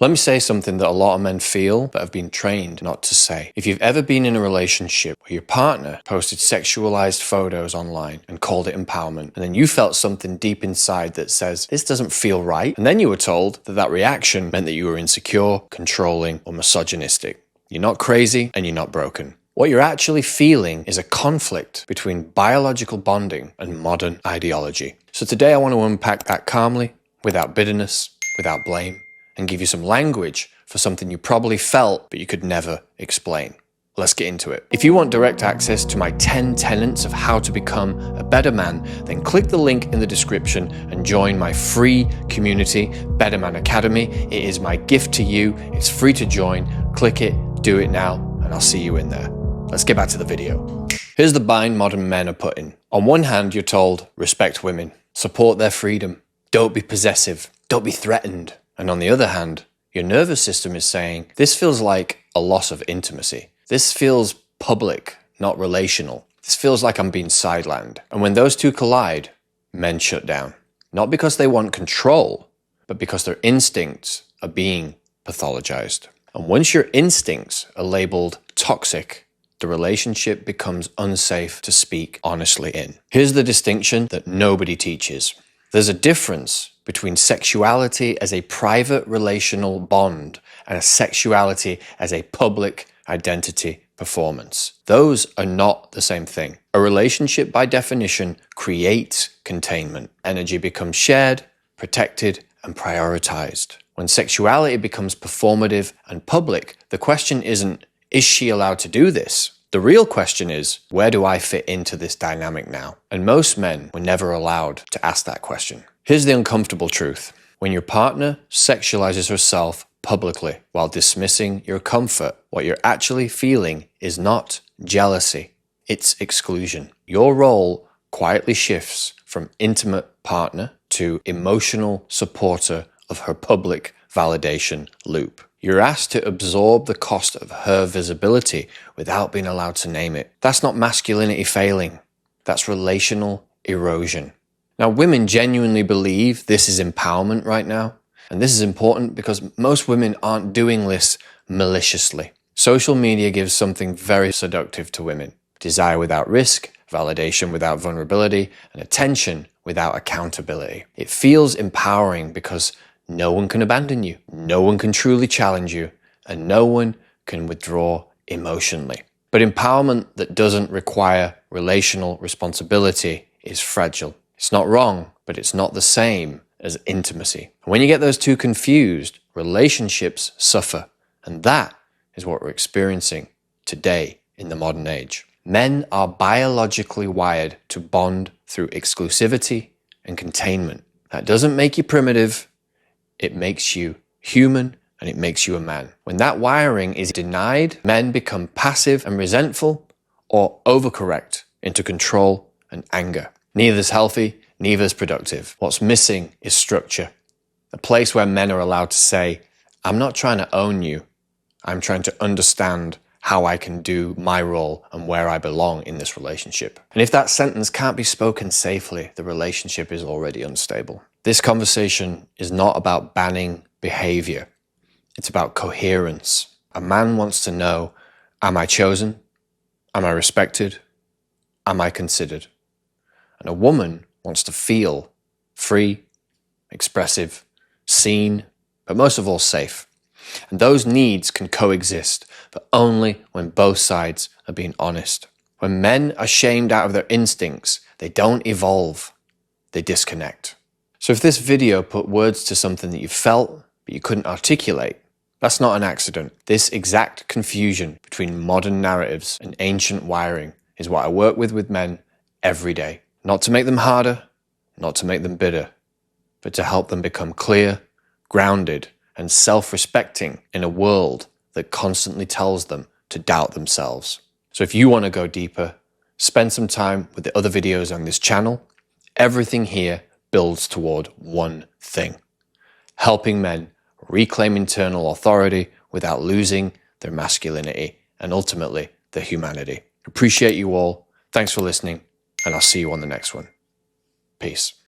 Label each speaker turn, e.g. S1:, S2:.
S1: Let me say something that a lot of men feel but have been trained not to say. If you've ever been in a relationship where your partner posted sexualized photos online and called it empowerment, and then you felt something deep inside that says, this doesn't feel right, and then you were told that that reaction meant that you were insecure, controlling, or misogynistic. You're not crazy and you're not broken. What you're actually feeling is a conflict between biological bonding and modern ideology. So today I want to unpack that calmly, without bitterness, without blame, and give you some language for something you probably felt but you could never explain. Let's get into it. If you want direct access to my 10 tenets of how to become a better man, then click the link in the description and join my free community, Betterman Academy. It is my gift to you. It's free to join. Click it, do it now, and I'll see you in there. Let's get back to the video. Here's the bind modern men are put in. On one hand, you're told, respect women, support their freedom, don't be possessive, don't be threatened. And on the other hand, your nervous system is saying, this feels like a loss of intimacy. This feels public, not relational. This feels like I'm being sidelined. And when those two collide, men shut down. Not because they want control, but because their instincts are being pathologized. And once your instincts are labeled toxic, the relationship becomes unsafe to speak honestly in. Here's the distinction that nobody teaches. There's a difference between sexuality as a private relational bond and a sexuality as a public identity performance. Those are not the same thing. A relationship, by definition, creates containment. Energy becomes shared, protected, and prioritized. When sexuality becomes performative and public, the question isn't, is she allowed to do this? The real question is, where do I fit into this dynamic now? And most men were never allowed to ask that question. Here's the uncomfortable truth. When your partner sexualizes herself publicly while dismissing your comfort, what you're actually feeling is not jealousy, it's exclusion. Your role quietly shifts from intimate partner to emotional supporter of her public validation loop. You're asked to absorb the cost of her visibility without being allowed to name it. That's not masculinity failing. That's relational erosion. Now, women genuinely believe this is empowerment right now. And this is important because most women aren't doing this maliciously. Social media gives something very seductive to women. Desire without risk, validation without vulnerability, and attention without accountability. It feels empowering because no one can abandon you, no one can truly challenge you, and no one can withdraw emotionally. But empowerment that doesn't require relational responsibility is fragile. It's not wrong, but it's not the same as intimacy. When you get those two confused, relationships suffer. And that is what we're experiencing today in the modern age. Men are biologically wired to bond through exclusivity and containment. That doesn't make you primitive. It makes you human and it makes you a man. When that wiring is denied, men become passive and resentful or overcorrect into control and anger. Neither is healthy, neither is productive. What's missing is structure. A place where men are allowed to say, I'm not trying to own you. I'm trying to understand how I can do my role and where I belong in this relationship. And if that sentence can't be spoken safely, the relationship is already unstable. This conversation is not about banning behavior. It's about coherence. A man wants to know, am I chosen? Am I respected? Am I considered? And a woman wants to feel free, expressive, seen, but most of all safe. And those needs can coexist, but only when both sides are being honest. When men are shamed out of their instincts, they don't evolve, they disconnect. So if this video put words to something that you felt, but you couldn't articulate, that's not an accident. This exact confusion between modern narratives and ancient wiring is what I work with men every day. Not to make them harder, not to make them bitter, but to help them become clear, grounded, and self-respecting in a world that constantly tells them to doubt themselves. So if you want to go deeper, spend some time with the other videos on this channel. Everything here builds toward one thing: helping men reclaim internal authority without losing their masculinity and ultimately their humanity. Appreciate you all. Thanks for listening, and I'll see you on the next one. Peace.